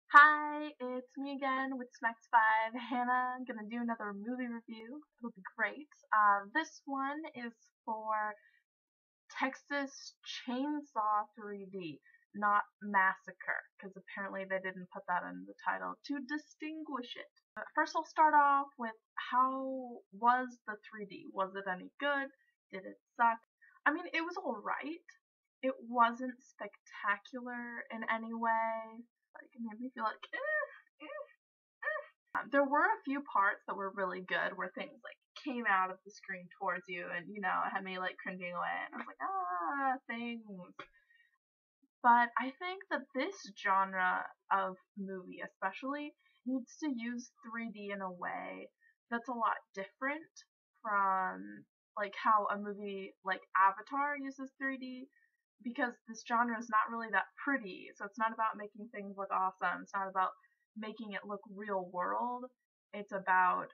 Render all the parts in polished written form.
Hi, it's me again with SHMaKS 5, Hannah. I'm gonna do another movie review. It'll be great. This one is for Texas Chainsaw 3D, not Massacre, because apparently they didn't put that in the title to distinguish it. First, I'll start off with how was the 3D? Was it any good? Did it suck? I mean, it was alright. It wasn't spectacular in any way. Like, it made me feel like, there were a few parts that were really good where things like came out of the screen towards you and it had me like cringing away and I was like, things. But I think that this genre of movie especially needs to use 3D in a way that's a lot different from like how a movie like Avatar uses 3D, because this genre is not really that pretty. So it's not about making things look awesome. It's not about making it look real world. It's about,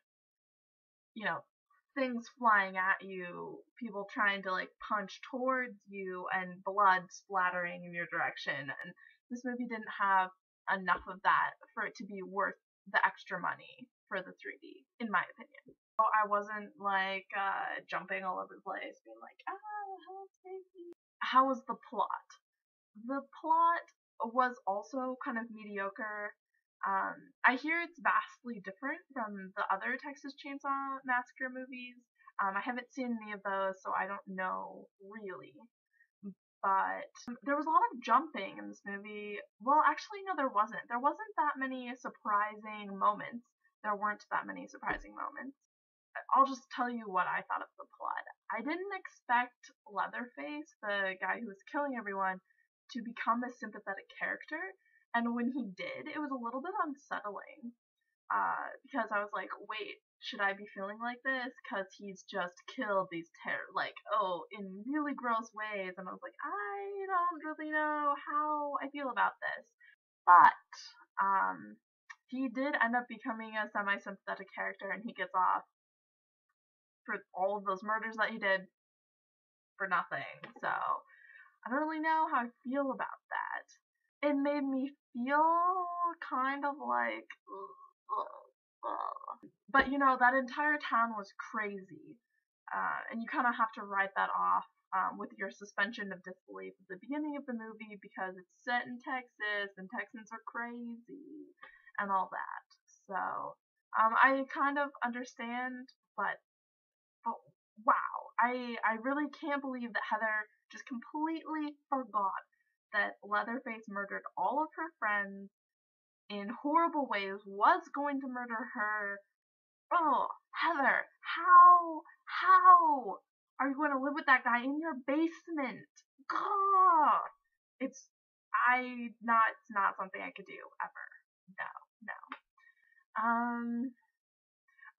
you know, things flying at you, people trying to like punch towards you, and blood splattering in your direction. And this movie didn't have enough of that for it to be worth the extra money for the 3D, in my opinion. I wasn't like jumping all over the place, being like, help me. How was the plot? The plot was also kind of mediocre. I hear it's vastly different from the other Texas Chainsaw Massacre movies. I haven't seen any of those, so I don't know really. But there was a lot of jumping in this movie. Well, actually, no, there wasn't. There wasn't that many surprising moments. There weren't that many surprising moments. I'll just tell you what I thought of the plot. I didn't expect Leatherface, the guy who was killing everyone, to become a sympathetic character, and when he did, it was a little bit unsettling. Because I was like, wait, should I be feeling like this? Because he's just killed these in really gross ways, and I was like, I don't really know how I feel about this. But, he did end up becoming a semi-sympathetic character, and he gets off for all of those murders that he did for nothing. So I don't really know how I feel about that. It made me feel kind of like, but that entire town was crazy, and you kind of have to write that off with your suspension of disbelief at the beginning of the movie because it's set in Texas and Texans are crazy and all that. So I kind of understand, but wow, I really can't believe that Heather just completely forgot that Leatherface murdered all of her friends in horrible ways, was going to murder her. Oh, Heather, how are you going to live with that guy in your basement? God, it's not something I could do ever. No.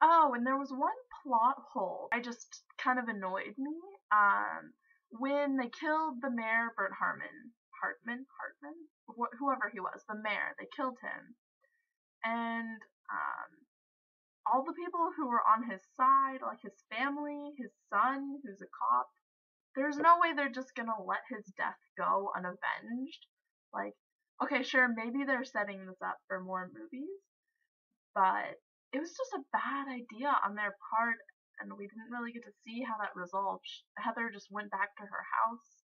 Oh, and there was one plot hole I just kind of annoyed me. When they killed the mayor, Bert Hartman, whoever he was, the mayor, they killed him, and all the people who were on his side, like his family, his son, who's a cop, there's no way they're just gonna let his death go unavenged. Like, okay, sure, maybe they're setting this up for more movies, but it was just a bad idea on their part, and we didn't really get to see how that resolved. Heather just went back to her house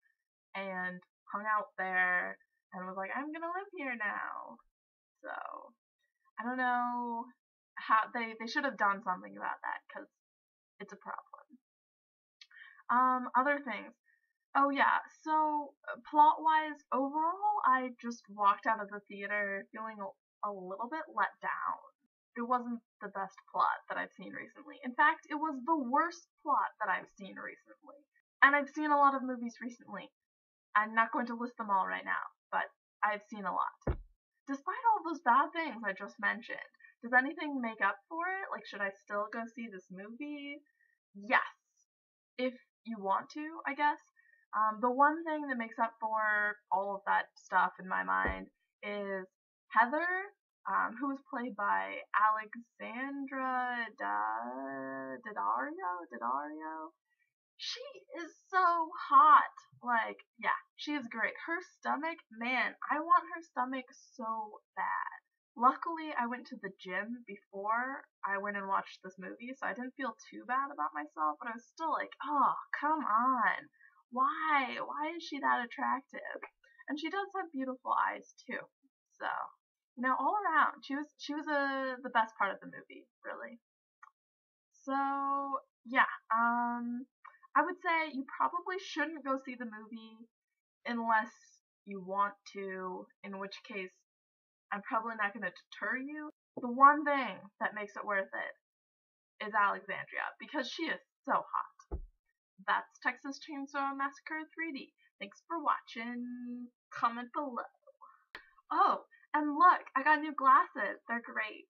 and hung out there and was like, I'm gonna live here now. So, I don't know how they should have done something about that because it's a problem. Other things. Oh yeah, so plot-wise, overall, I just walked out of the theater feeling a little bit let down. It wasn't the best plot that I've seen recently. In fact, it was the worst plot that I've seen recently. And I've seen a lot of movies recently. I'm not going to list them all right now, but I've seen a lot. Despite all those bad things I just mentioned, does anything make up for it? Like, should I still go see this movie? Yes. If you want to, I guess. The one thing that makes up for all of that stuff in my mind is Heather, who was played by Alexandria Daddario. She is so hot. Like, yeah, she is great. Her stomach, man, I want her stomach so bad. Luckily, I went to the gym before I went and watched this movie, so I didn't feel too bad about myself, but I was still like, oh, come on. Why? Why is she that attractive? And she does have beautiful eyes too. So, all around, she was the best part of the movie, really. So, yeah, I would say you probably shouldn't go see the movie unless you want to, in which case I'm probably not going to deter you. The one thing that makes it worth it is Alexandria, because she is so hot. That's Texas Chainsaw Massacre 3D. Thanks for watching. Comment below. Oh, and look, I got new glasses. They're great.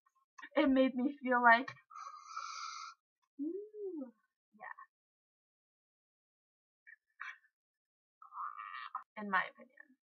It made me feel like, ooh, yeah, in my opinion.